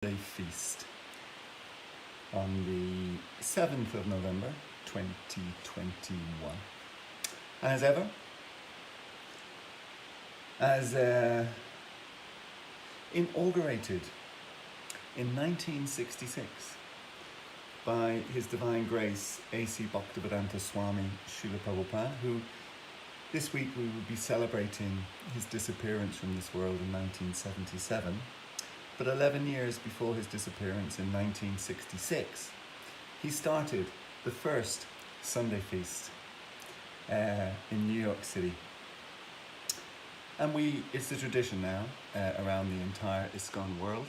Day feast on the 7th of November 2021. And as ever, inaugurated in 1966 by His Divine Grace A.C. Bhaktivedanta Swami Srila Prabhupada, who this week we will be celebrating his disappearance from this world in 1977. But 11 years before his disappearance in 1966, he started the first Sunday feast in New York City. And it's a tradition now around the entire Iskcon world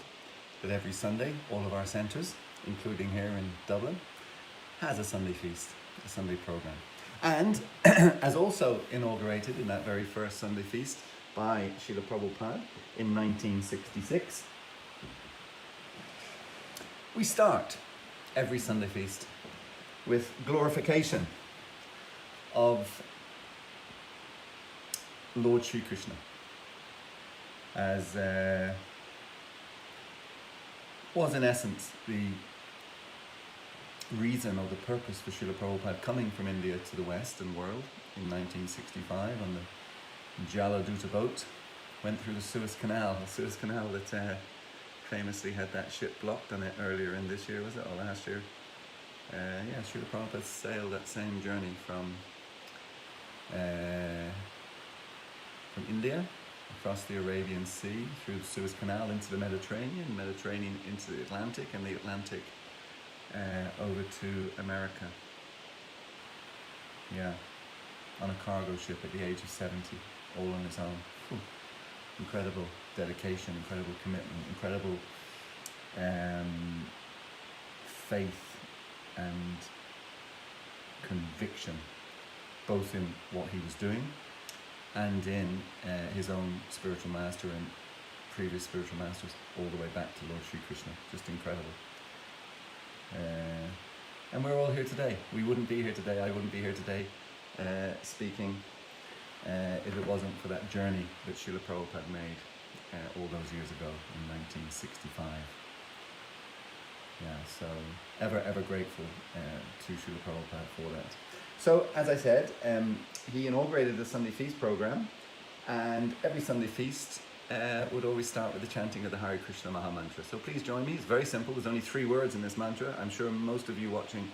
that every Sunday, all of our centres, including here in Dublin, has a Sunday feast, a Sunday programme. And as also inaugurated in that very first Sunday feast by Srila Prabhupada in 1966, we start every Sunday feast with glorification of Lord Sri Krishna, as was in essence the reason or the purpose for Srila Prabhupada coming from India to the Western world in 1965 on the Jaladuta boat. Went through the Suez Canal that famously had that ship blocked on it earlier in this year, was it, or last year? Srila Prabhupada sailed that same journey from India across the Arabian Sea, through the Suez Canal into the Mediterranean into the Atlantic, and the Atlantic over to America. Yeah, on a cargo ship at the age of 70, all on his own. Incredible dedication, incredible commitment, incredible faith and conviction, both in what he was doing and in his own spiritual master and previous spiritual masters, all the way back to Lord Sri Krishna. Just incredible. And we're all here today. We wouldn't be here today, I wouldn't be here today speaking if it wasn't for that journey that Srila Prabhupada made all those years ago in 1965. Yeah, so ever grateful to Srila Prabhupada for that. So, as I said, he inaugurated the Sunday Feast program, and every Sunday Feast would always start with the chanting of the Hare Krishna Maha Mantra. So please join me. It's very simple. There's only 3 words in this mantra. I'm sure most of you watching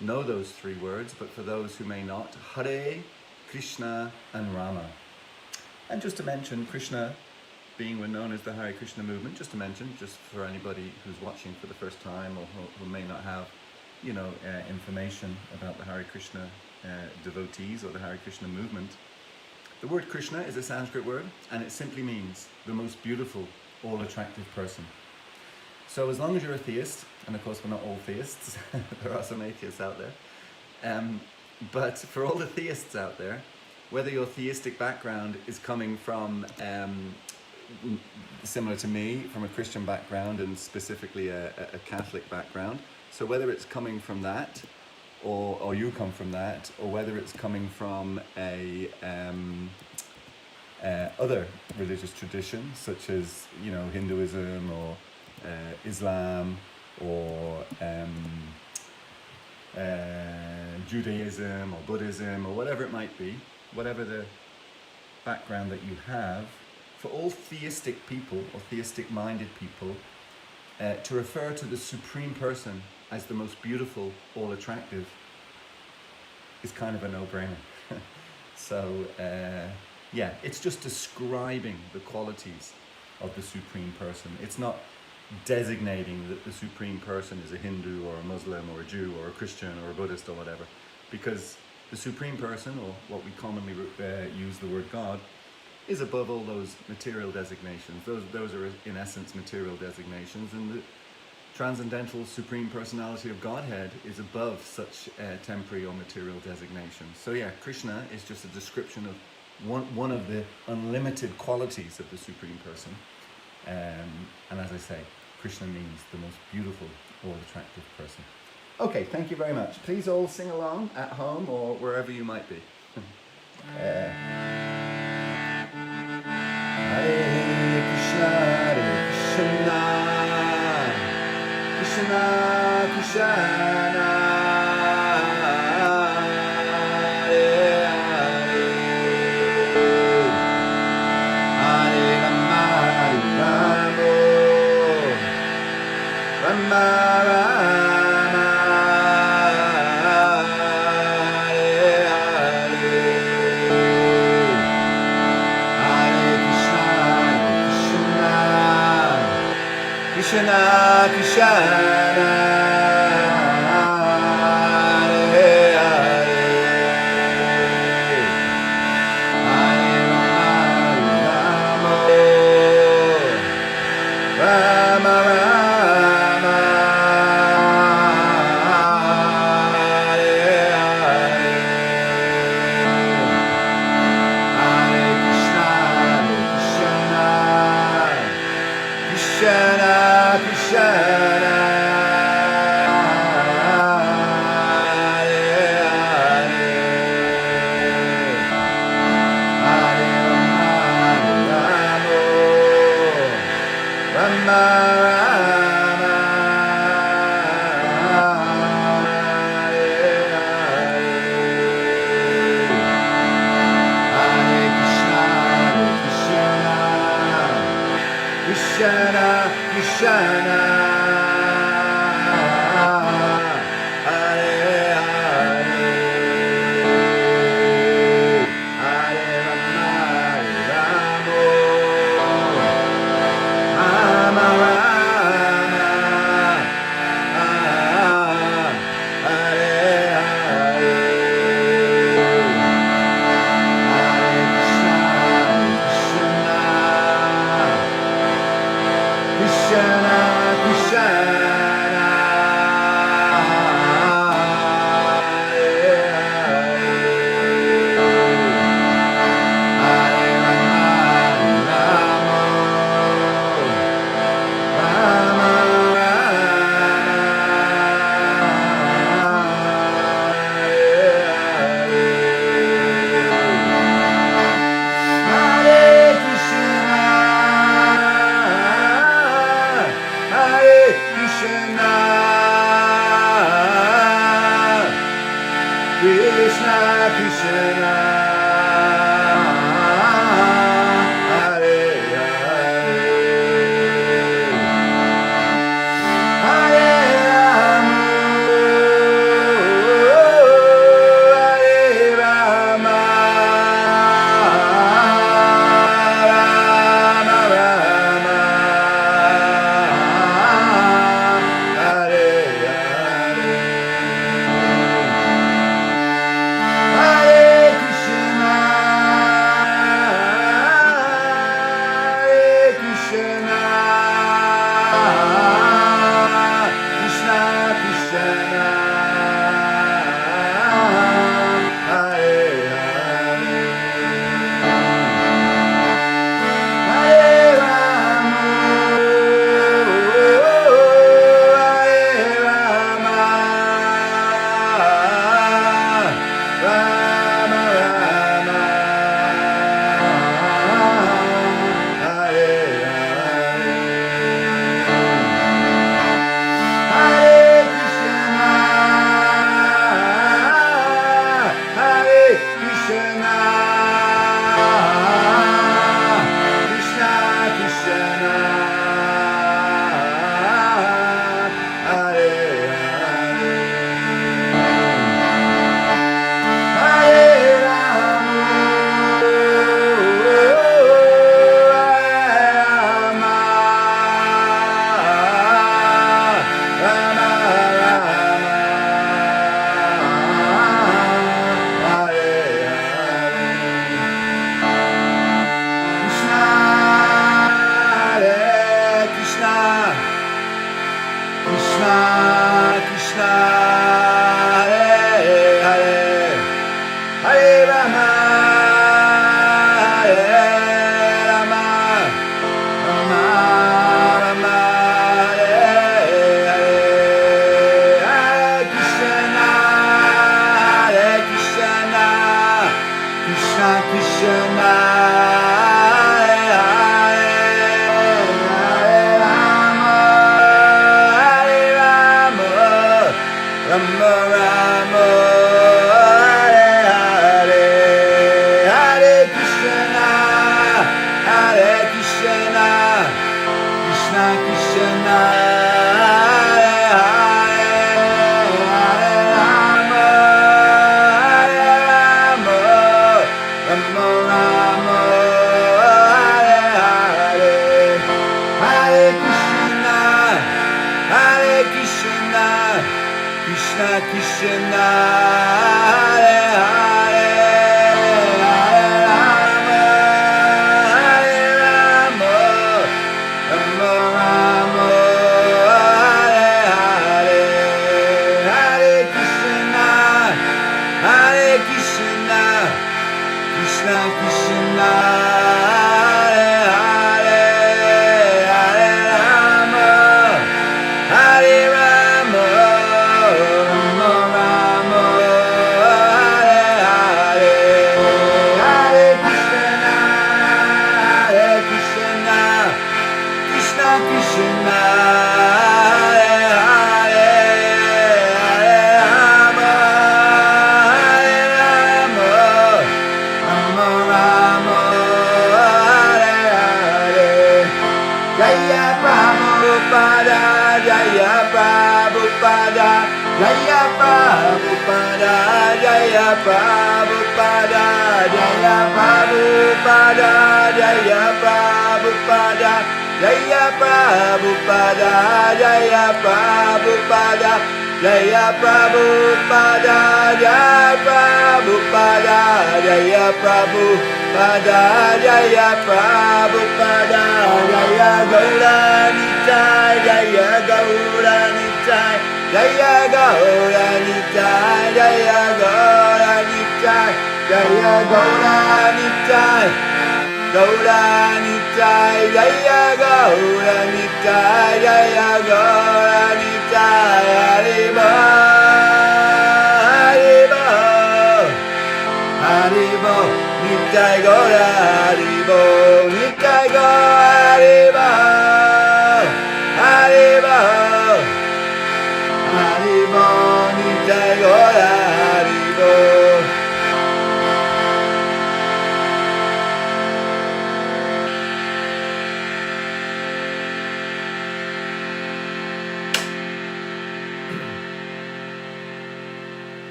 know those 3 words, but for those who may not, Hare Krishna and Rama. And just to mention, Krishna being known as the Hare Krishna movement, just for anybody who's watching for the first time or who may not have, information about the Hare Krishna devotees or the Hare Krishna movement. The word Krishna is a Sanskrit word, and it simply means the most beautiful, all-attractive person. So as long as you're a theist, and of course we're not all theists, there are some atheists out there, but for all the theists out there, whether your theistic background is coming from, similar to me, from a Christian background and specifically a Catholic background, so whether it's coming from that, or you come from that, or whether it's coming from a other religious tradition, such as Hinduism or Islam or Judaism or Buddhism or whatever it might be, whatever the background that you have, for all theistic people or theistic-minded people, to refer to the Supreme Person as the most beautiful, all-attractive, is kind of a no-brainer. So, it's just describing the qualities of the Supreme Person. It's not designating that the Supreme Person is a Hindu or a Muslim or a Jew or a Christian or a Buddhist or whatever, because the Supreme Person, or what we commonly use the word God, is above all those material designations. Those are in essence material designations, and the transcendental Supreme Personality of Godhead is above such temporary or material designations. So yeah, Krishna is just a description of one of the unlimited qualities of the Supreme Person. And as I say, Krishna means the most beautiful, all-attractive person. Okay, thank you very much. Please all sing along at home or wherever you might be. Hare Krishna, Hare Krishna, Krishna, Krishna, Hare Hare, Hare Rama, Rama Rama, Hare Hare, Hare Krishna, Krishna, Krishna, Hare Hare, Hare Rama, Rama Rama, Hare Hare, Hare Krishna, Krishna, Krishna, Hare Hare, Hare Rama, Rama Rama, Hare Hare, Hare Krishna, Krishna, Krishna, Hare Hare, Hare Rama, Rama Rama, Hare Hare, Hare Krishna, Krishna, Krishna, Krishna, Krishna, Hare Hare, Hare Rama, Hare Rama, Rama Rama, Hare Hare, Hare Krishna, Hare Krishna, Krishna Krishna, Hare Hare, Hare Rama, Hare Rama, Rama Rama, Hare Hare, Hare Krishna, Hare Krishna, Krishna Krishna, Hare Hare, Hare Rama, Rama, Rama Rama, Hare Hare, Krishna, Hare Krishna, Krishna Krishna, Hare Hare, Hare Rama, Hare Rama, Rama Rama, Hare Hare, Hare Krishna, Hare Krishna, Krishna Krishna, Hare Hare, Hare Rama, Hare Rama, Krishna Krishna Hare Hare Hare Rama Hare Rama Rama Rama Hare Hare Hare Krishna Krishna Krishna Hare Hare Hare Rama Hare Rama Rama Rama Hare Hare Hare Krishna Krishna Krishna Hare Hare Hare Rama Hare Rama Rama Rama Hare Hare Jaya Prabhupada Jaya Prabhupada Jaya Prabhupada Jaya Prabhupada Jaya Prabhupada Jaya Prabhupada Jaya Prabhupada Jaya Prabhupada Jaya Prabhupada Jaya Prabhupada Jaya Prabhupada Jaya Prabhupada Jaya Gauranitai Jaya Gauranitai Jaya Gauranitai Jaya Gauranitai Jaya Gauranitai Gauranitai Jaya Gauranitai Jaya Gauranitai Haribo Haribo Haribo Nitai Gaura Haribo Nitai Gaura Haribo Haribo Haribo Nitai Gaura Haribo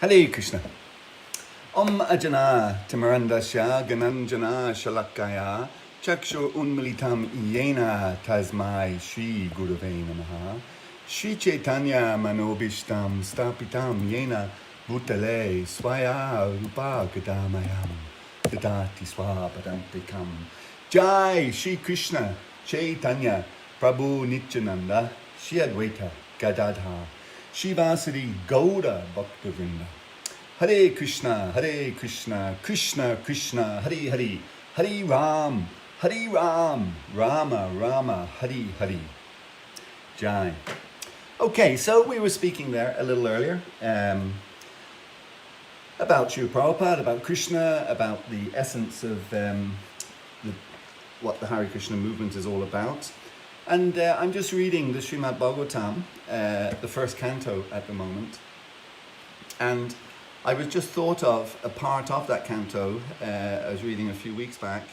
Hare Krishna. Om Ajana Timarandasya Gananjana Shalakaya Chakshur Unmilitam Yena Tasmai Shri Gurave Namaha Shri Chaitanya Manobishtam Stapitam Yena Bhutale Swaya Rupa Gadamayam Dadati Swapadantikam Jai Shri Krishna Chaitanya Prabhu Nityananda Shri Advaita Gadadha Shivasari Gauda Bhaktivinoda Hare Krishna Krishna Krishna Hare Hare Hare Ram Rama Rama Hare Hare Jai. Okay, so we were speaking there a little earlier about Srila Prabhupada, about Krishna, about the essence of what the Hare Krishna movement is all about. And I'm just reading the Srimad-Bhagavatam, the first canto at the moment. And I was just thought of a part of that canto I was reading a few weeks back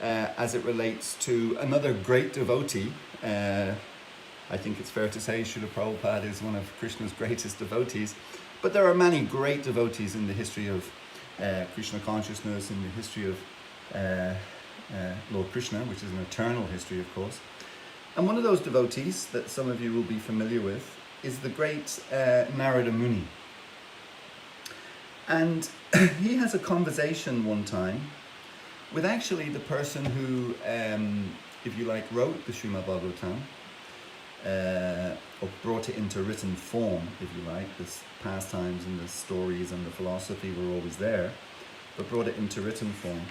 as it relates to another great devotee. I think it's fair to say Srila Prabhupada is one of Krishna's greatest devotees. But there are many great devotees in the history of Krishna consciousness, in the history of Lord Krishna, which is an eternal history, of course. And one of those devotees that some of you will be familiar with is the great Narada Muni. And he has a conversation one time with actually the person who, if you like, wrote the Srimad-Bhagavatam, or brought it into written form, if you like. The pastimes and the stories and the philosophy were always there, but brought it into written form.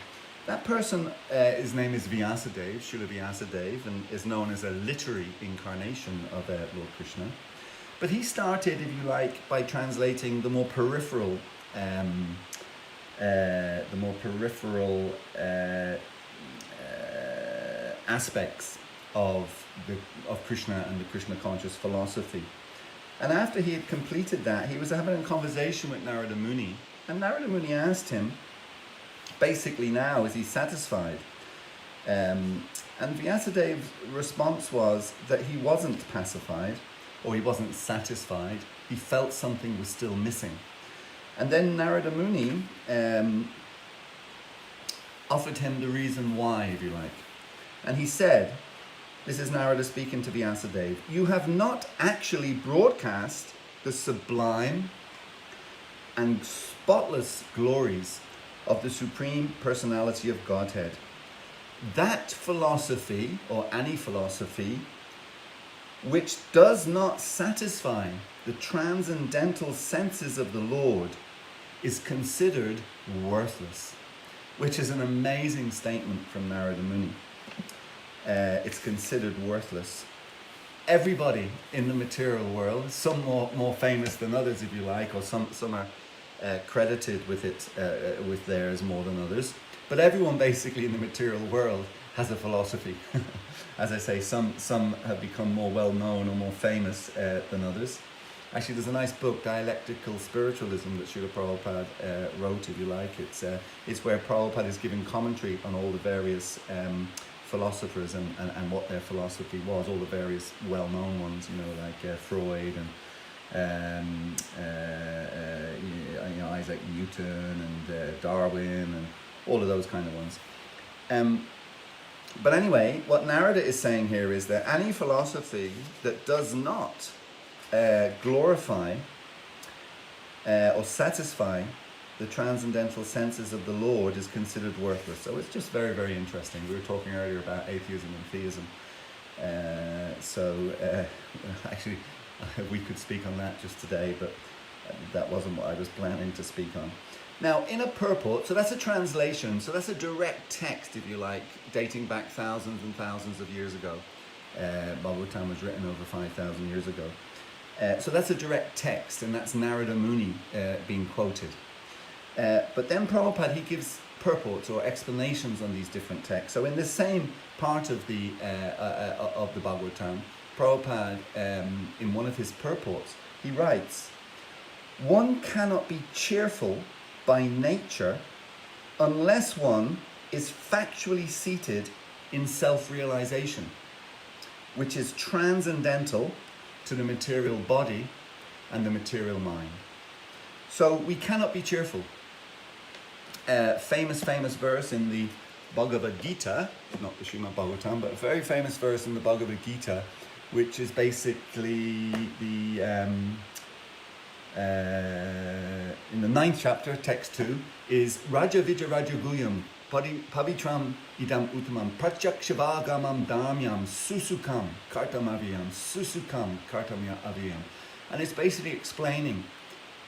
That person, his name is Vyasadeva, Srila Vyasadeva, and is known as a literary incarnation of Lord Krishna. But he started, if you like, by translating the more peripheral aspects of Krishna and the Krishna conscious philosophy. And after he had completed that, he was having a conversation with Narada Muni, and Narada Muni asked him, basically now, is he satisfied? And Vyasadeva's response was that he wasn't pacified, or he wasn't satisfied. He felt something was still missing. And then Narada Muni offered him the reason why, if you like. And he said This is Narada speaking to Vyasadeva. You have not actually broadcast the sublime and spotless glories of the Supreme Personality of Godhead. That philosophy, or any philosophy, which does not satisfy the transcendental senses of the Lord, is considered worthless, which is an amazing statement from Narada Muni. It's considered worthless. Everybody in the material world, some more famous than others, if you like, or some are credited with it, with theirs more than others, but everyone basically in the material world has a philosophy. As I say, some have become more well known or more famous than others. Actually, there's a nice book, Dialectical Spiritualism, that Srila Prabhupada wrote, if you like. It's where Prabhupada is giving commentary on all the various philosophers and what their philosophy was, all the various well-known ones, like Freud and Isaac Newton and Darwin and all of those kind of ones. But anyway, what Narada is saying here is that any philosophy that does not glorify or satisfy the transcendental senses of the Lord is considered worthless. So it's just very, very interesting. We were talking earlier about atheism and theism. Actually, we could speak on that just today, but that wasn't what I was planning to speak on. Now, in a purport, so that's a translation, so that's a direct text, if you like, dating back thousands and thousands of years ago. Bhagavatam was written over 5,000 years ago. So that's a direct text, and that's Narada Muni being quoted. But then Prabhupada, he gives purports or explanations on these different texts. So in the same part of the Bhagavatam, Prabhupada, in one of his purports, he writes, "One cannot be cheerful by nature unless one is factually seated in self-realization, which is transcendental to the material body and the material mind." So we cannot be cheerful. Famous verse in the Bhagavad Gita, not the Srimad-Bhagavatam, but a very famous verse in the Bhagavad Gita, which is basically in the 9th chapter, text 2, is Raja Vijay Raja Guyam Pavitram Idam Uttamam Pratyakshavāgamam Dharmyam Susukam Kartamaviyam Susukam Kartamaviyam. And it's basically explaining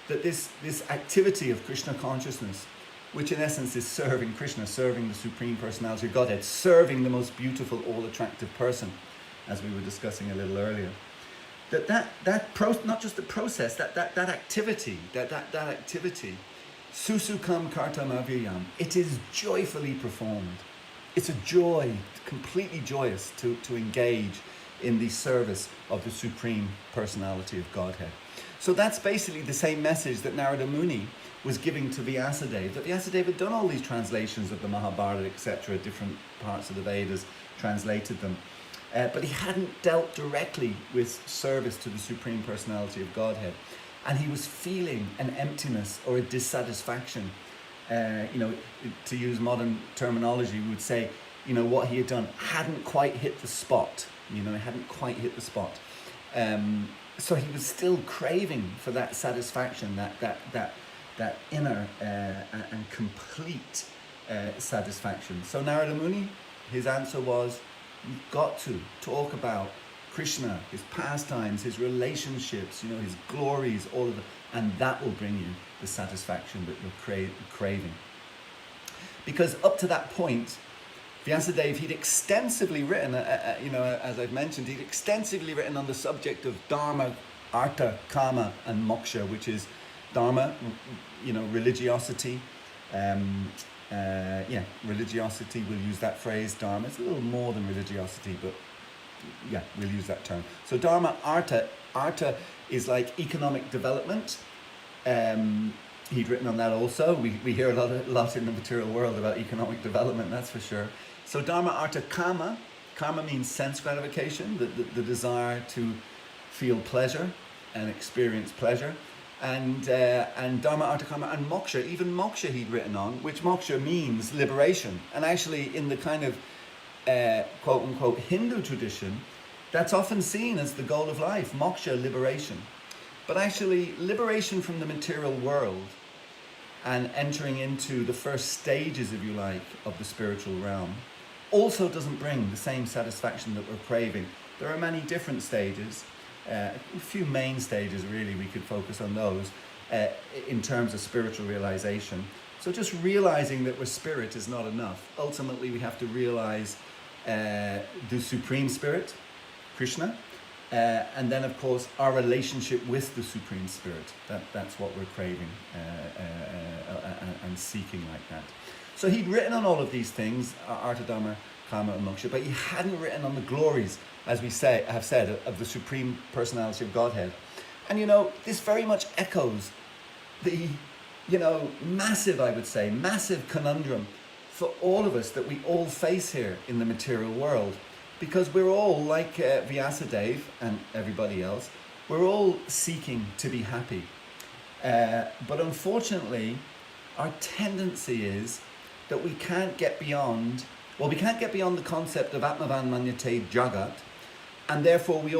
that this activity of Krishna consciousness, which in essence is serving Krishna, serving the Supreme Personality of Godhead, serving the most beautiful, all-attractive person, as we were discussing a little earlier, not just the process, that activity, susukam kartam aviyam, it is joyfully performed. It's a joy, completely joyous to engage in the service of the Supreme Personality of Godhead. So that's basically the same message that Narada Muni was giving to Vyasadeva. That Vyasadeva had done all these translations of the Mahabharata, etc., different parts of the Vedas, translated them. But he hadn't dealt directly with service to the Supreme Personality of Godhead. And he was feeling an emptiness or a dissatisfaction. To use modern terminology, we would say, what he had done hadn't quite hit the spot. It hadn't quite hit the spot. So he was still craving for that satisfaction, that inner and complete satisfaction. So Narada Muni, his answer was, you've got to talk about Krishna, his pastimes, his relationships, his glories, all of it, and that will bring you the satisfaction that you're craving. Because up to that point, Vyasadeva, he'd extensively written, as I've mentioned, he'd extensively written on the subject of Dharma, Artha, Kama, and Moksha, which is Dharma, religiosity. Religiosity, we'll use that phrase, Dharma. It's a little more than religiosity, but yeah, we'll use that term. So Dharma, Artha is like economic development. He'd written on that also. We hear a lot in the material world about economic development, that's for sure. So Dharma, Artha, Kama. Kama means sense gratification, the desire to feel pleasure and experience pleasure. And Dharma, Artha, Kama, and Moksha, even Moksha he'd written on, which Moksha means liberation. And actually in the kind of quote-unquote Hindu tradition, that's often seen as the goal of life, moksha, liberation. But actually, liberation from the material world and entering into the first stages, if you like, of the spiritual realm also doesn't bring the same satisfaction that we're craving. There are many different stages, a few main stages really, we could focus on those in terms of spiritual realization. So just realizing that we're spirit is not enough. Ultimately, we have to realize the Supreme Spirit, Krishna, and then of course our relationship with the Supreme Spirit. That's what we're craving and seeking like that. So he'd written on all of these things, Artha, Dharma, Kama and Moksha, but he hadn't written on the glories, as we have said, of the Supreme Personality of Godhead. And this very much echoes the massive, I would say, massive conundrum for all of us that we all face here in the material world. Because we're all, like Vyasadeva and everybody else, we're all seeking to be happy. But unfortunately, our tendency is that we can't get beyond the concept of Atmavan Manyate Jagat, and therefore we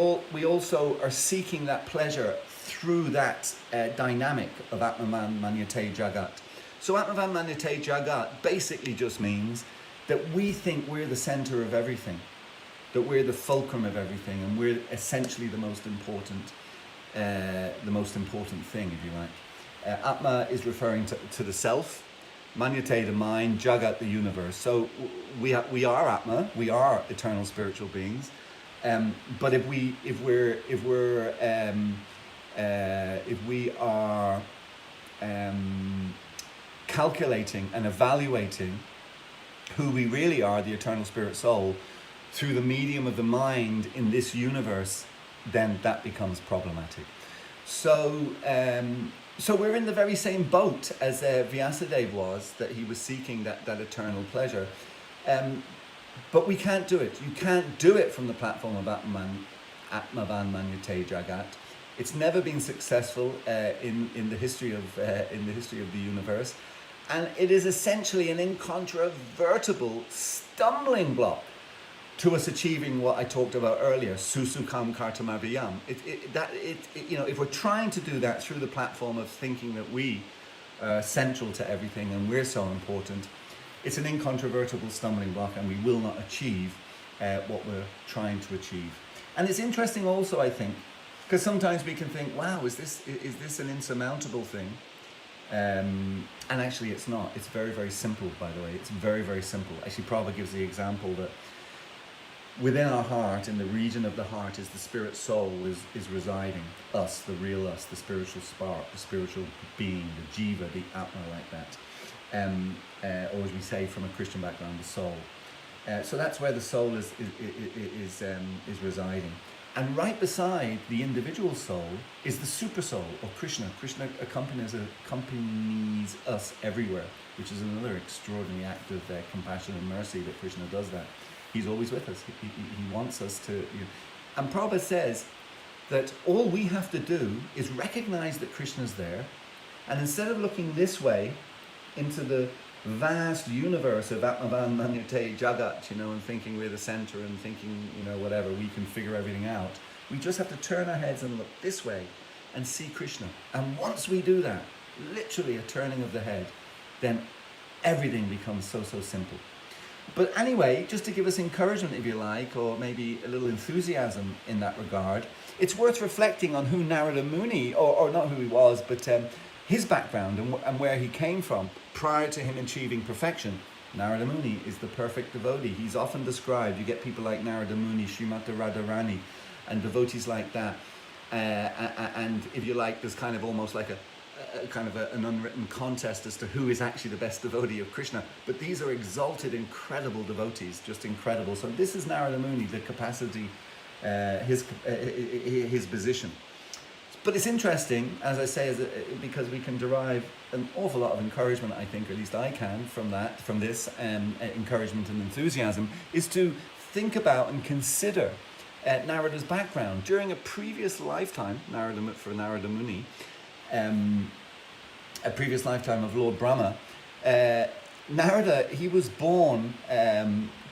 also are seeking that pleasure through that dynamic of Atmavan Manyate Jagat. So Atmavan Manyate Jagat basically just means that we think we're the center of everything, that we're the fulcrum of everything, and we're essentially the most important thing, if you like. Atma is referring to the self, Manyate the mind, Jagat the universe. So we are Atma, we are eternal spiritual beings. But if we are calculating and evaluating who we really are, the eternal spirit soul, through the medium of the mind in this universe, then that becomes problematic. So we're in the very same boat as Vyasadeva was, that he was seeking that eternal pleasure. But we can't do it. You can't do it from the platform of Atmavan Manyate Jagat. It's never been successful in the history of the universe, and it is essentially an incontrovertible stumbling block to us achieving what I talked about earlier, susukam kartamaviyam. If we're trying to do that through the platform of thinking that we are central to everything and we're so important, it's an incontrovertible stumbling block, and we will not achieve what we're trying to achieve. And it's interesting also, I think, because sometimes we can think, wow, is this an insurmountable thing? And actually it's not. It's very, very simple, by the way. It's very, very simple. Actually, Prabhupada gives the example that within our heart, in the region of the heart, is the spirit soul is residing. Us, the real us, the spiritual spark, the spiritual being, the jiva, the atma, like that. Or as we say from a Christian background, the soul. So that's where the soul is residing. And right beside the individual soul is the super soul, or Krishna. Krishna accompanies us everywhere, which is another extraordinary act of compassion and mercy that Krishna does that. He's always with us. He wants us to... And Prabhupada says that all we have to do is recognize that Krishna's there, and instead of looking this way into the vast universe of Atmavan Manyate Jagat, and thinking we're the center and thinking, whatever, we can figure everything out. We just have to turn our heads and look this way and see Krishna. And once we do that, literally a turning of the head, then everything becomes so simple. But anyway, just to give us encouragement, if you like, or maybe a little enthusiasm in that regard, it's worth reflecting on who Narada Muni, or not who he was, but his background and where he came from prior to him achieving perfection. Narada Muni is the perfect devotee. He's often described, you get people like Narada Muni, Srimati Radharani, and devotees like that. And if you like, there's kind of almost like an unwritten contest as to who is actually the best devotee of Krishna. But these are exalted, incredible devotees, just incredible. So this is Narada Muni, the capacity, his position. But it's interesting, as I say, because we can derive an awful lot of encouragement, I think, or at least I can, from this encouragement and enthusiasm, is to think about and consider Narada's background. During a previous lifetime, for Narada Muni, a previous lifetime of Lord Brahma, Narada, he was born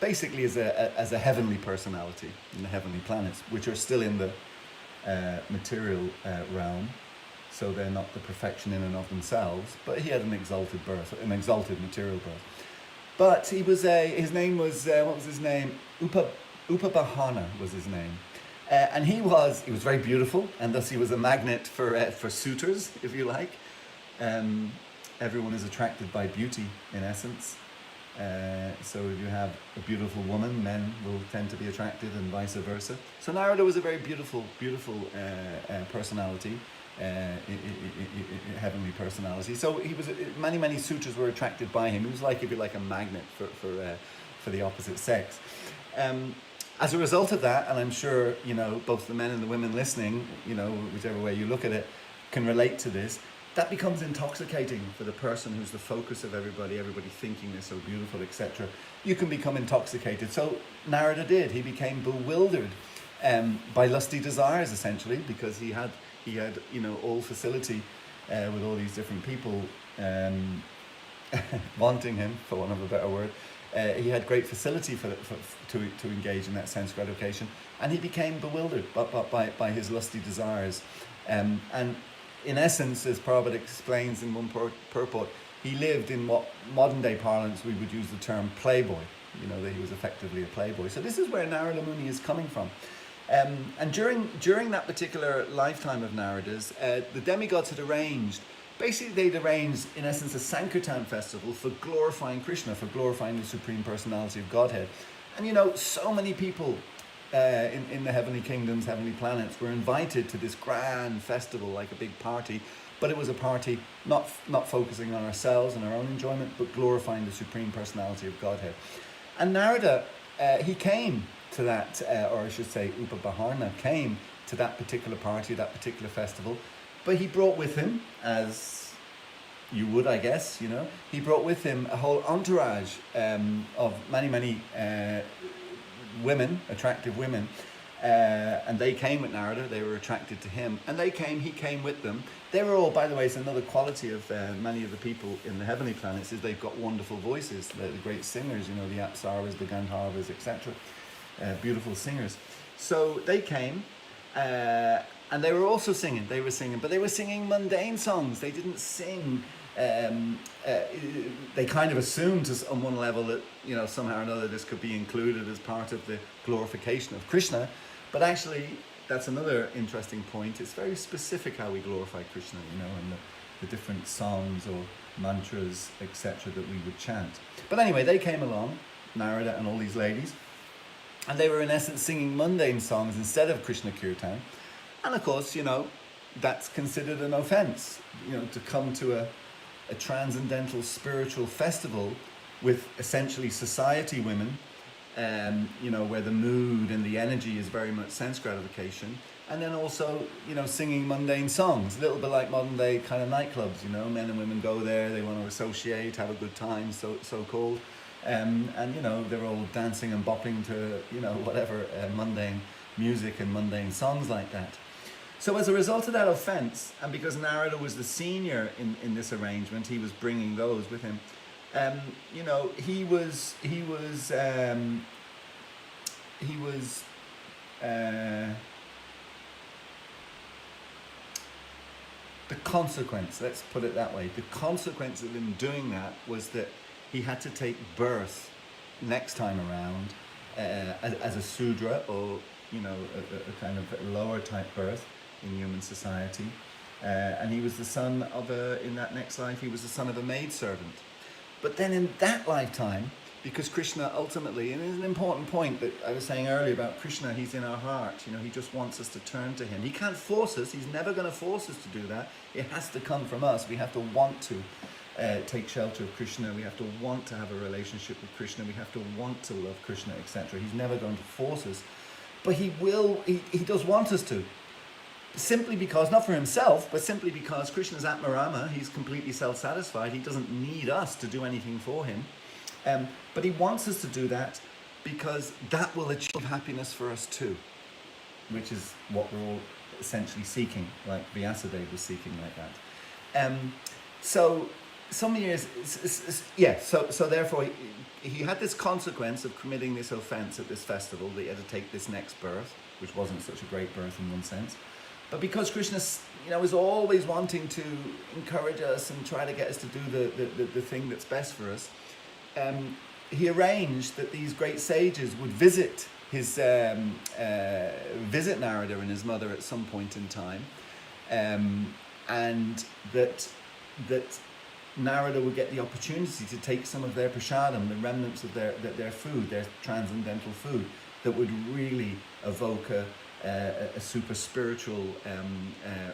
basically as a heavenly personality in the heavenly planets, which are still in the material realm, so they're not the perfection in and of themselves. But he had an exalted birth, an exalted material birth. But he was his name was what was his name? Upabahana was his name, and he was very beautiful, and thus he was a magnet for suitors, if you like. Everyone is attracted by beauty, in essence. So if you have a beautiful woman, men will tend to be attracted, and vice versa. So Narada was a very beautiful personality, heavenly personality. So he was many suitors were attracted by him. He was like, if you like, a magnet for the opposite sex. As a result of that, and I'm sure both the men and the women listening, whichever way you look at it, can relate to this. That becomes intoxicating for the person who's the focus of everybody thinking they're so beautiful, etc. You can become intoxicated. So Narada did. He became bewildered by lusty desires, essentially, because he had all facility with all these different people wanting him, for want of a better word. He had great facility to engage in that sense gratification, and he became bewildered by his lusty desires. And in essence, as Prabhupada explains in one purport, he lived in what modern day parlance we would use the term playboy, that he was effectively a playboy. So this is where Narada Muni is coming from. And during that particular lifetime of Narada's, the demigods had arranged, they'd arranged, in essence, a Sankirtan festival for glorifying Krishna, for glorifying the Supreme Personality of Godhead. And so many people in the heavenly kingdoms, heavenly planets, were invited to this grand festival, like a big party. But it was a party not focusing on ourselves and our own enjoyment, but glorifying the Supreme Personality of Godhead. And Narada, he came to that, or I should say Upabahana came to that particular party, that particular festival. But he brought with him, as you would, I guess, he brought with him a whole entourage of many women, attractive women, and they came with Narada. They were attracted to him, and he came with them. They were all, by the way, it's another quality of many of the people in the heavenly planets, is they've got wonderful voices. They're the great singers, the Apsaras, the Gandharvas, etc. Beautiful singers. So they came, and they were also singing. They were singing, but they were singing mundane songs. They didn't sing. They kind of assumed on one level that somehow or another this could be included as part of the glorification of Krishna, but actually that's another interesting point. It's very specific how we glorify Krishna, and the different songs or mantras, etc., that we would chant. But anyway, they came along, Narada and all these ladies, and they were in essence singing mundane songs instead of Krishna Kirtan. And of course, that's considered an offense, to come to a transcendental spiritual festival with essentially society women, where the mood and the energy is very much sense gratification, and then also, singing mundane songs, a little bit like modern day kind of nightclubs, men and women go there, they want to associate, have a good time, so called, and they're all dancing and bopping to, whatever mundane music and mundane songs like that. So as a result of that offense, and because Narada was the senior in this arrangement, he was bringing those with him. He was the consequence, let's put it that way, the consequence of him doing that was that he had to take birth next time around as a Sudra, or a kind of lower type birth in human society, and he was the son of in that next life, he was the son of a maidservant. But then in that lifetime, because Krishna ultimately, and it's an important point that I was saying earlier about Krishna, he's in our heart, he just wants us to turn to him. He can't force us, he's never going to force us to do that. It has to come from us. We have to want to take shelter of Krishna, we have to want to have a relationship with Krishna, we have to want to love Krishna, etc. He's never going to force us, but he does want us to. Simply because, not for himself, but simply because Krishna's Atmarama, he's completely self-satisfied, he doesn't need us to do anything for him. But he wants us to do that because that will achieve happiness for us too, which is what we're all essentially seeking, like Vyasadeva was seeking like that. So some years, yeah. So therefore, he had this consequence of committing this offense at this festival. That he had to take this next birth, which wasn't such a great birth in one sense. But because Krishna, is always wanting to encourage us and try to get us to do the thing that's best for us, he arranged that these great sages would visit Narada and his mother at some point in time, and that Narada would get the opportunity to take some of their prasadam, the remnants of their food, their transcendental food, that would really evoke a super spiritual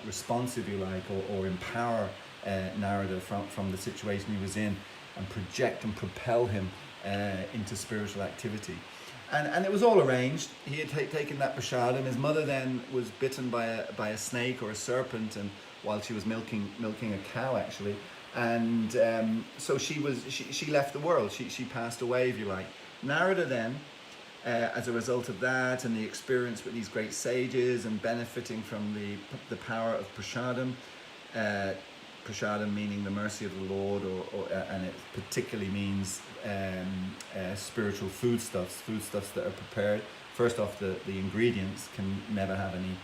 response, if you like, or empower Narada from the situation he was in, and project and propel him into spiritual activity. And it was all arranged. He had taken that prasadam. His mother then was bitten by a snake or a serpent, and while she was milking a cow, actually. And so she left the world. She passed away, if you like. Narada then, as a result of that and the experience with these great sages and benefiting from the power of prasadam, prasadam meaning the mercy of the Lord, and it particularly means spiritual foodstuffs that are prepared. First off, the ingredients can never have any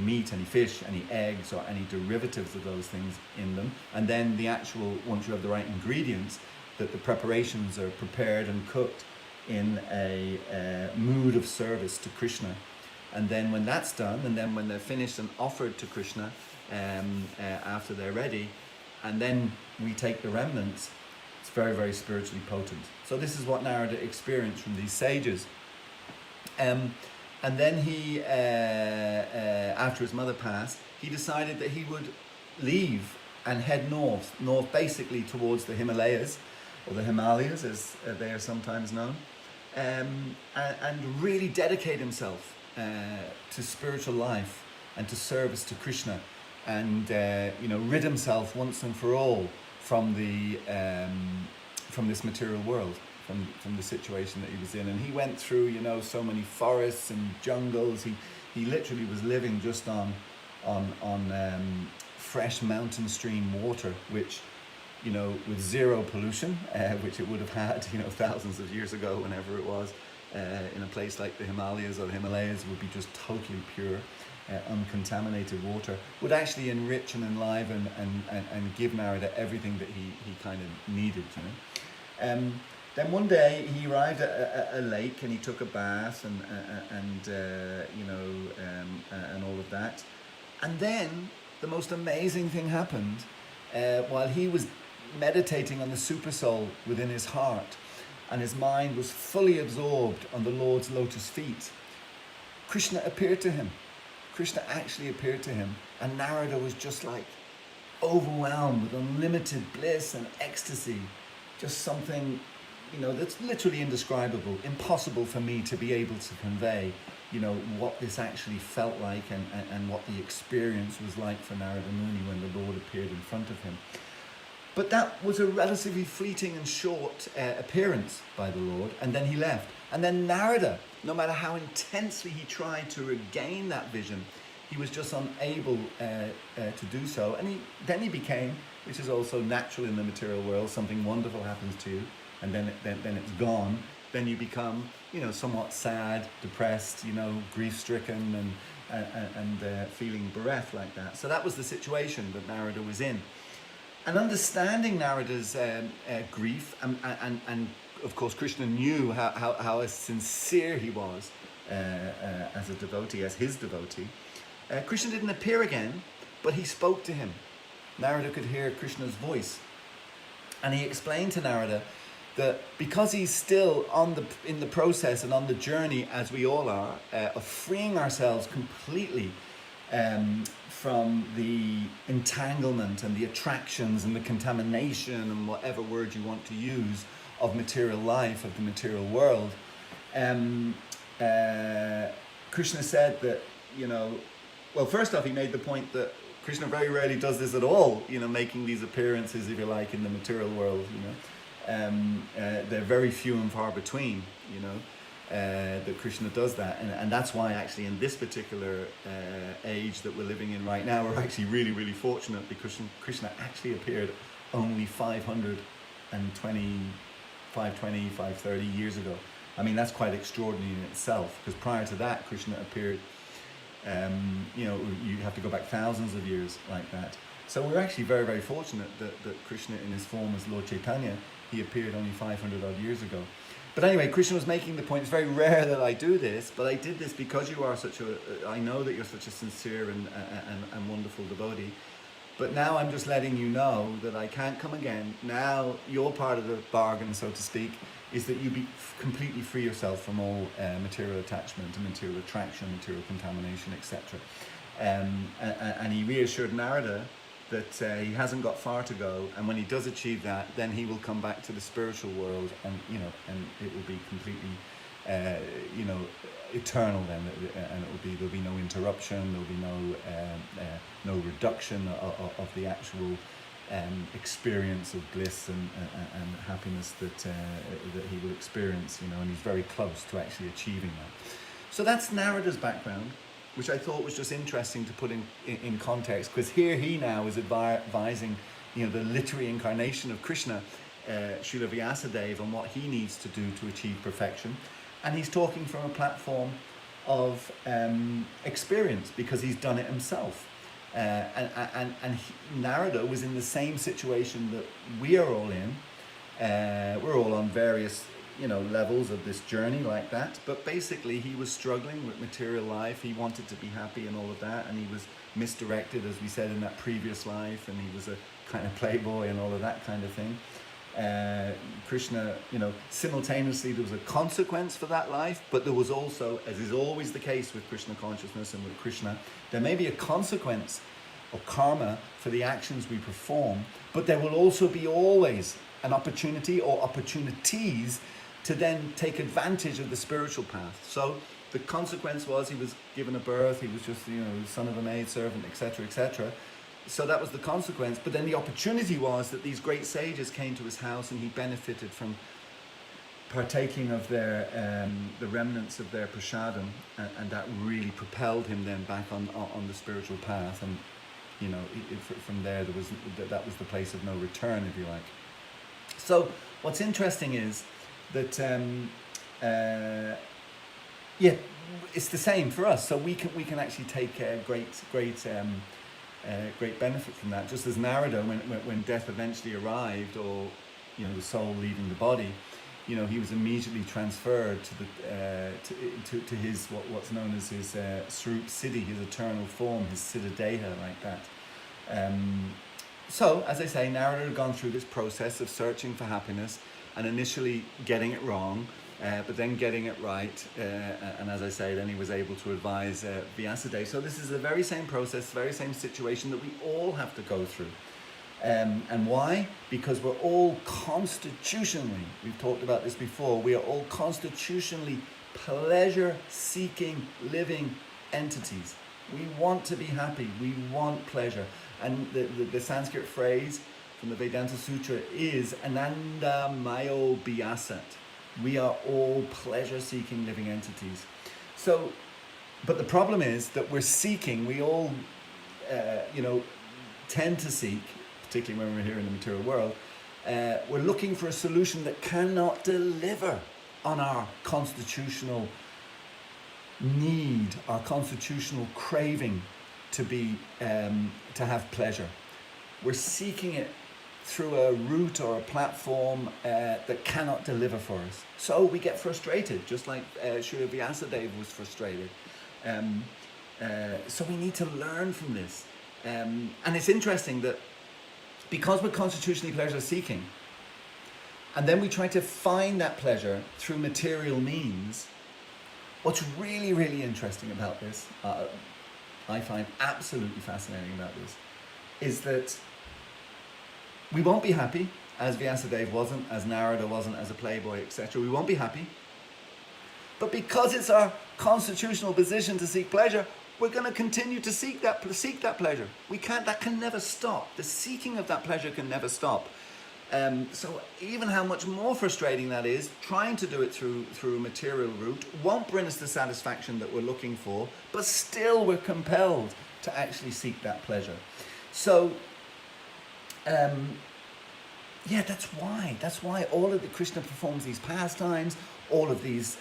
meat, any fish, any eggs, or any derivatives of those things in them. And then once you have the right ingredients, that the preparations are prepared and cooked in a mood of service to Krishna. And then when that's done, and then when they're finished and offered to Krishna, after they're ready, and then we take the remnants, it's very, very spiritually potent. So this is what Narada experienced from these sages. And then he, after his mother passed, he decided that he would leave and head north basically towards the Himalayas, or the Himalayas as they are sometimes known, and really dedicate himself to spiritual life and to service to Krishna, and rid himself once and for all from this material world, from the situation that he was in. And he went through so many forests and jungles. He literally was living just on fresh mountain stream water, which with zero pollution, which it would have had thousands of years ago, whenever it was, in a place like the Himalayas or the Himalayas, would be just totally pure, uncontaminated water, would actually enrich and enliven and give Narada everything that he kind of needed. Then one day he arrived at a lake, and he took a bath and all of that. And then the most amazing thing happened while he was meditating on the super soul within his heart, and his mind was fully absorbed on the Lord's lotus feet. Krishna appeared to him. Krishna actually appeared to him, and Narada was just like overwhelmed with unlimited bliss and ecstasy. Just something, that's literally indescribable, impossible for me to be able to convey, what this actually felt like and what the experience was like for Narada Muni when the Lord appeared in front of him. But that was a relatively fleeting and short appearance by the Lord, and then he left. And then Narada, no matter how intensely he tried to regain that vision, he was just unable to do so. And then he became, which is also natural in the material world, something wonderful happens to you, and then it's gone. Then you become, somewhat sad, depressed, grief-stricken, and feeling bereft like that. So that was the situation that Narada was in. And understanding Narada's grief, and of course Krishna knew how sincere he was as a devotee, as his devotee. Krishna didn't appear again, but he spoke to him. Narada could hear Krishna's voice, and he explained to Narada that because he's still in the process and on the journey, as we all are, of freeing ourselves completely from the entanglement and the attractions and the contamination and whatever word you want to use of material life, of the material world, Krishna said that, well, first off, he made the point that Krishna very rarely does this at all, making these appearances, if you like, in the material world, they're very few and far between, that Krishna does that. And that's why actually in this particular age that we're living in right now, we're actually really, really fortunate, because Krishna actually appeared only 530 years ago. I mean, that's quite extraordinary in itself, because prior to that, Krishna appeared, you know, you have to go back thousands of years like that. So we're actually very, very fortunate that Krishna, in his form as Lord Chaitanya, he appeared only 500 odd years ago. But anyway, Krishna was making the point, it's very rare that I do this, but I did this because you are such a, I know that you're such a sincere and wonderful devotee. But now I'm just letting you know that I can't come again. Now your part of the bargain, so to speak, is that you be completely free yourself from all material attachment and material attraction, material contamination, etc. And he reassured Narada that he hasn't got far to go, and when he does achieve that, then he will come back to the spiritual world, and you know, and it will be completely, you know, eternal then, and there'll be no interruption, there'll be no reduction of the actual experience of bliss and happiness that he will experience, you know, and he's very close to actually achieving that. So that's Narada's background, which I thought was just interesting to put in context, because here he now is advising, you know, the literary incarnation of Krishna, Srila Vyasadeva, on what he needs to do to achieve perfection. And he's talking from a platform of experience, because he's done it himself. Narada was in the same situation that we are all in. We're all on various, you know, levels of this journey like that, but basically he was struggling with material life. He wanted to be happy and all of that, and he was misdirected, as we said, in that previous life, and he was a kind of playboy and all of that kind of thing. Krishna, you know, simultaneously there was a consequence for that life, but there was also, as is always the case with Krishna consciousness and with Krishna, there may be a consequence or karma for the actions we perform, but there will also be always an opportunity or opportunities to then take advantage of the spiritual path. So the consequence was he was given a birth, he was just, you know, the son of a maidservant, etc., etc. So that was the consequence. But then the opportunity was that these great sages came to his house, and he benefited from partaking of their the remnants of their prasadam, and that really propelled him then back on the spiritual path. And you know, from there that was the place of no return, if you like. So what's interesting is that yeah, it's the same for us. So we can actually take great benefit from that. Just as Narada, when death eventually arrived, or you know, the soul leaving the body, you know, he was immediately transferred to the to his what's known as his Swarup Siddhi, his eternal form, his Siddha Deha, like that. So, as I say, Narada had gone through this process of searching for happiness, and initially getting it wrong, but then getting it right, and as I say, then he was able to advise Vyasadeva. So this is the very same process, the very same situation that we all have to go through. And why? Because we're all constitutionally, we've talked about this before, we are all constitutionally pleasure-seeking living entities. We want to be happy, we want pleasure. And the Sanskrit phrase from the Vedanta Sutra is Ananda Mayo Bhyasat. We are all pleasure-seeking living entities. So, but the problem is that we're seeking, we all, you know, tend to seek, particularly when we're here in the material world, we're looking for a solution that cannot deliver on our constitutional need, our constitutional craving to be, to have pleasure. We're seeking it through a route or a platform that cannot deliver for us. So we get frustrated, just like Srila Vyasadeva was frustrated. So we need to learn from this. And it's interesting that because we're constitutionally pleasure-seeking, and then we try to find that pleasure through material means, what's really, really interesting about this, I find absolutely fascinating about this, is that we won't be happy, as Vyasadeva wasn't, as Narada wasn't, as a playboy, etc. We won't be happy. But because it's our constitutional position to seek pleasure, we're going to continue to seek that pleasure. We can't, that can never stop. The seeking of that pleasure can never stop. So even how much more frustrating that is, trying to do it through a material route won't bring us the satisfaction that we're looking for, but still we're compelled to actually seek that pleasure. So yeah, that's why. That's why all of the Krishna performs these pastimes. All of these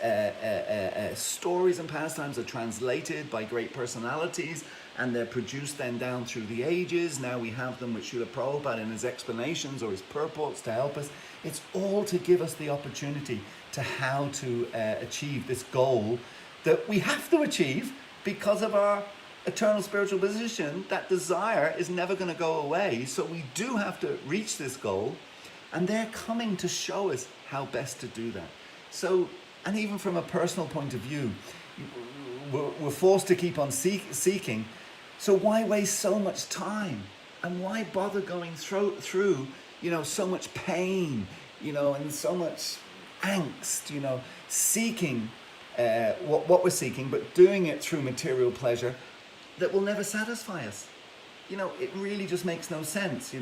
stories and pastimes are translated by great personalities, and they're produced then down through the ages. Now we have them with Srila Prabhupada in his explanations or his purports to help us. It's all to give us the opportunity to how to achieve this goal that we have to achieve because of our eternal spiritual position. That desire is never going to go away. So we do have to reach this goal, and they're coming to show us how best to do that. So, and even from a personal point of view, we're forced to keep on seeking. So why waste so much time? And why bother going through so much pain, and so much angst, seeking what we're seeking, but doing it through material pleasure that will never satisfy us. It really just makes no sense,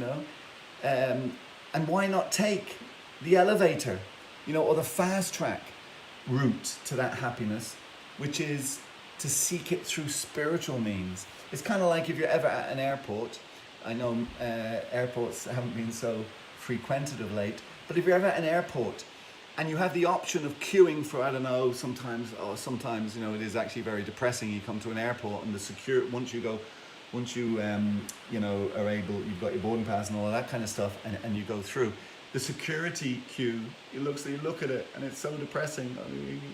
and why not take the elevator, or the fast track route to that happiness, which is to seek it through spiritual means. It's kind of like if you're ever at an airport. I know airports haven't been so frequented of late, but if you're ever at an airport and you have the option of queuing for, I don't know, sometimes it is actually very depressing. You come to an airport and once you are able, you've got your boarding pass and all of that kind of stuff, and you go through the security queue. You look at it, and it's so depressing.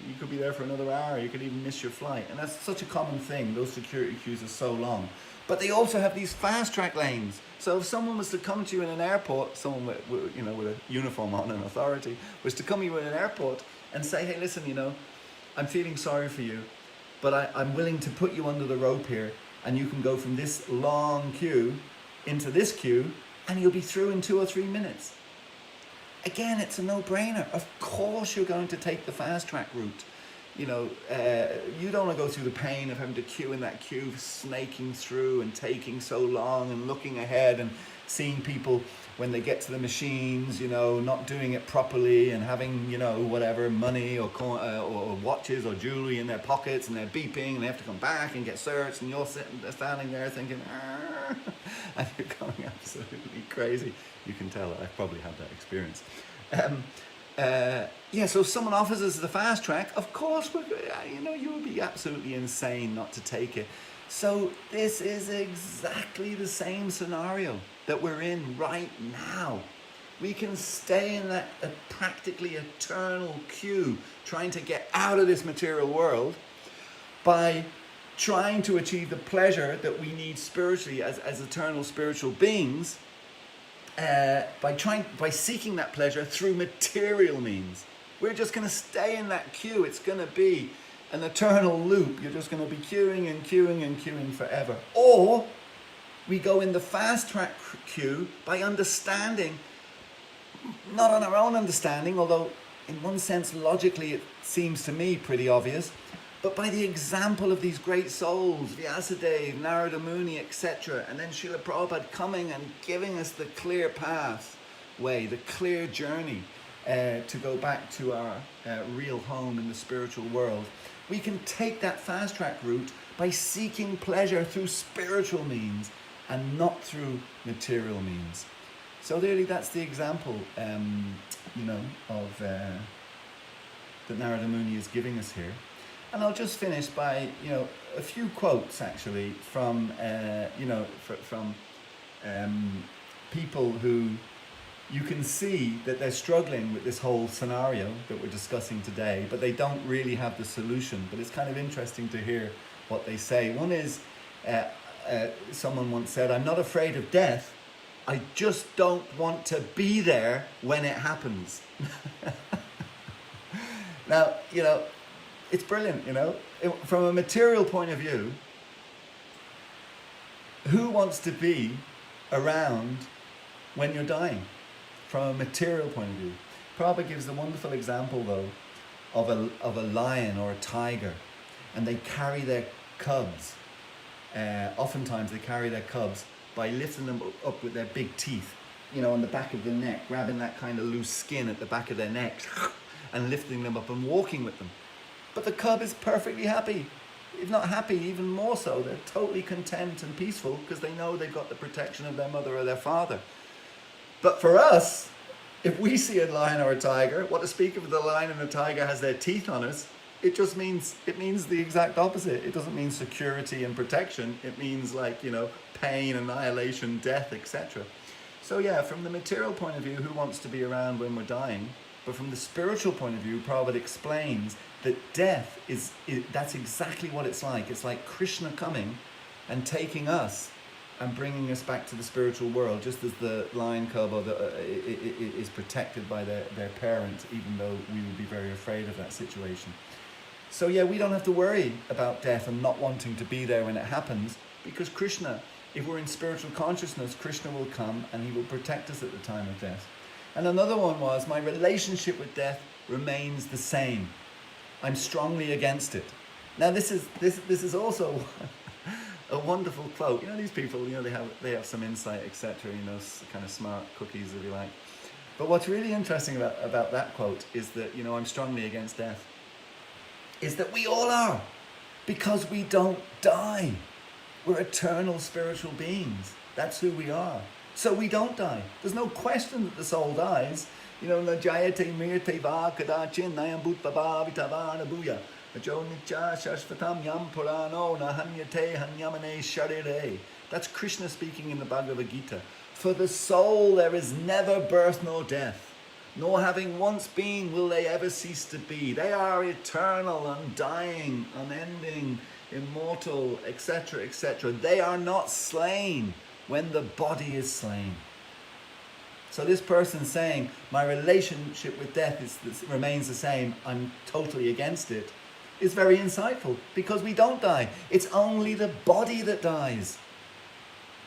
You could be there for another hour. You could even miss your flight, and that's such a common thing. Those security queues are so long. But they also have these fast track lanes. So if someone was to come to you in an airport, someone with a uniform on, an authority, was to come to you in an airport and say, hey, listen, I'm feeling sorry for you, but I'm willing to put you under the rope here, and you can go from this long queue into this queue, and you'll be through in 2 or 3 minutes. Again, it's a no-brainer. Of course you're going to take the fast track route. You don't want to go through the pain of having to queue in that queue, snaking through and taking so long and looking ahead and seeing people when they get to the machines, not doing it properly and having, whatever money or watches or jewelry in their pockets, and they're beeping and they have to come back and get searched, and you're standing there thinking, and you're going absolutely crazy. You can tell I've probably had that experience. So if someone offers us the fast track, of course, you would be absolutely insane not to take it. So this is exactly the same scenario that we're in right now. We can stay in that practically eternal queue, trying to get out of this material world by trying to achieve the pleasure that we need spiritually as eternal spiritual beings, by seeking that pleasure through material means. We're just going to stay in that queue. It's going to be an eternal loop. You're just going to be queuing and queuing and queuing forever. Or we go in the fast track queue by understanding, not on our own understanding, although in one sense logically it seems to me pretty obvious, but by the example of these great souls, Vyasadeva, Narada Muni, etc., and then Srila Prabhupada coming and giving us the clear pathway, the clear journey to go back to our real home in the spiritual world. We can take that fast track route by seeking pleasure through spiritual means and not through material means. So really that's the example, of that Narada Muni is giving us here. And I'll just finish by, a few quotes actually from people who you can see that they're struggling with this whole scenario that we're discussing today, but they don't really have the solution. But it's kind of interesting to hear what they say. One is, someone once said, I'm not afraid of death, I just don't want to be there when it happens. Now, it's brilliant, From a material point of view, who wants to be around when you're dying? From a material point of view. Prabhupada gives the wonderful example, though, of a lion or a tiger, and they carry their cubs. Oftentimes they carry their cubs by lifting them up with their big teeth, on the back of the neck, grabbing that kind of loose skin at the back of their neck and lifting them up and walking with them. But the cub is perfectly happy. If not happy, even more so. They're totally content and peaceful because they know they've got the protection of their mother or their father. But for us, If we see a lion or a tiger, what to speak of the lion and the tiger has their teeth on us, it means the exact opposite. It doesn't mean security and protection. It means like, pain, annihilation, death, etc. So yeah, from the material point of view, who wants to be around when we're dying? But from the spiritual point of view, Prabhupada explains that death that's exactly what it's like. It's like Krishna coming and taking us and bringing us back to the spiritual world, just as the lion cub is protected by their parent, even though we would be very afraid of that situation. So yeah, we don't have to worry about death and not wanting to be there when it happens, because Krishna, if we're in spiritual consciousness, Krishna will come and he will protect us at the time of death. And another one was, my relationship with death remains the same. I'm strongly against it. Now this is also a wonderful quote. These people, they have some insight, etc. Kind of smart cookies, if you like. But what's really interesting about that quote is that, I'm strongly against death, is that we all are, because we don't die. We're eternal spiritual beings. That's who we are. So we don't die. There's no question that the soul dies. Najayate mirte va kadachin nayam bhut baba vitavana bhuya. That's Krishna speaking in the Bhagavad Gita. For the soul there is never birth nor death, nor having once been will they ever cease to be. They are eternal, undying, unending, immortal, etc., etc. They are not slain when the body is slain. So this person saying, my relationship with death remains the same, I'm totally against it, is very insightful, because we don't die. It's only the body that dies,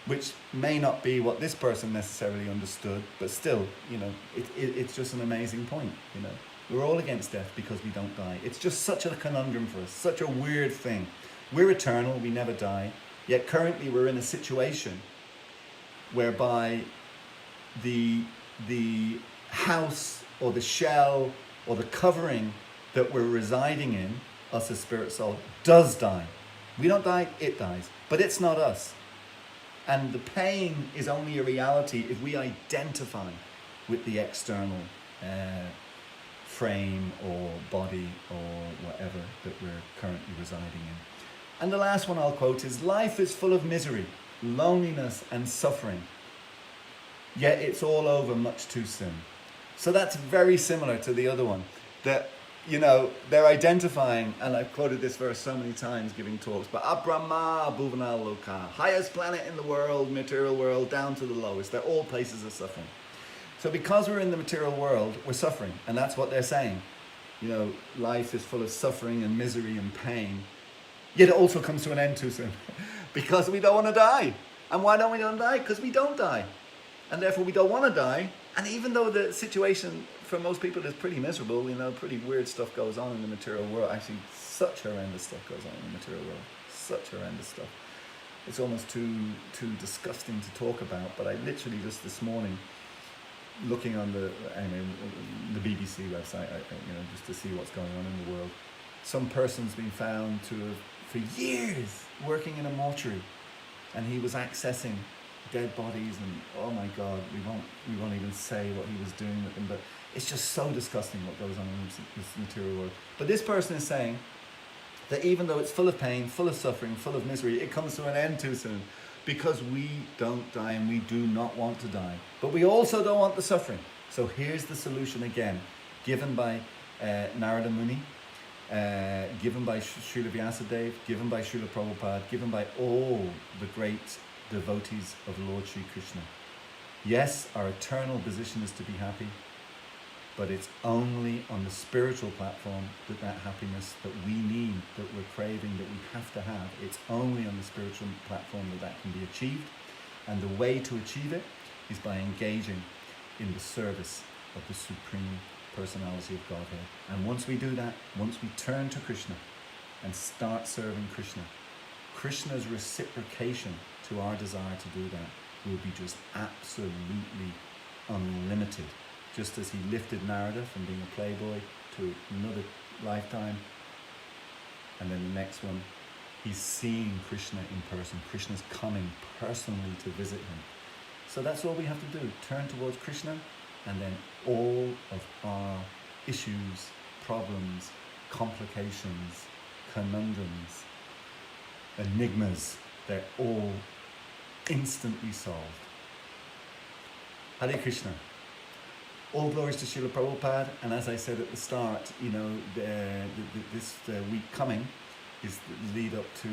which may not be what this person necessarily understood, but still, it's just an amazing point. We're all against death because we don't die. It's just such a conundrum for us, such a weird thing. We're eternal, we never die, yet currently we're in a situation whereby the house or the shell or the covering that we're residing in, us as spirit soul, does die. We don't die, it dies, but it's not us. And the pain is only a reality if we identify with the external frame or body or whatever that we're currently residing in. And the last one I'll quote is, life is full of misery, loneliness and suffering, yet it's all over much too soon. So that's very similar to the other one, that they're identifying, and I've quoted this verse so many times giving talks, but Abrahma Bhuvanal Loka, highest planet in the world, material world, down to the lowest, they're all places of suffering. So because we're in the material world, we're suffering, and that's what they're saying. Life is full of suffering and misery and pain, yet it also comes to an end too soon, because we don't want to die. And why don't we want to die? Because we don't die. And therefore we don't want to die. And even though the situation for most people is pretty miserable, pretty weird stuff goes on in the material world. Actually, such horrendous stuff goes on in the material world. Such horrendous stuff. It's almost too disgusting to talk about. But I literally just this morning, looking on the BBC website, just to see what's going on in the world, some person's been found to have, for years, working in a mortuary, and he was accessing dead bodies, and oh my God, we won't even say what he was doing with them, but it's just so disgusting what goes on in this material world. But this person is saying that even though it's full of pain, full of suffering, full of misery, it comes to an end too soon, because we don't die and we do not want to die. But we also don't want the suffering. So here's the solution again, given by Narada Muni, given by Srila Vyasadeva, given by Srila Prabhupada, given by all the great devotees of Lord Sri Krishna. Yes, our eternal position is to be happy, but it's only on the spiritual platform that happiness that we need, that we're craving, that we have to have, it's only on the spiritual platform that can be achieved. And the way to achieve it is by engaging in the service of the Supreme Personality of Godhead. And once we do that, once we turn to Krishna and start serving Krishna, Krishna's reciprocation to our desire to do that will be just absolutely unlimited. Just as he lifted Narada from being a playboy to another lifetime, and then the next one, he's seeing Krishna in person. Krishna's coming personally to visit him. So that's all we have to do. Turn towards Krishna and then all of our issues, problems, complications, conundrums, enigmas, they're all instantly solved. Hare Krishna. All glories to Srila Prabhupada, and as I said at the start, you know, this week coming is the lead up to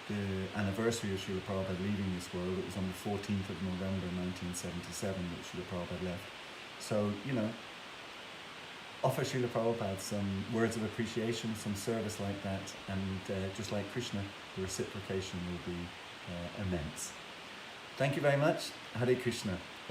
the anniversary of Srila Prabhupada leaving this world. It was on the 14th of November 1977 that Srila Prabhupada left. So, you know, offer Srila Prabhupada some words of appreciation, some service like that, and just like Krishna, the reciprocation will be immense. Thank you very much. Hare Krishna.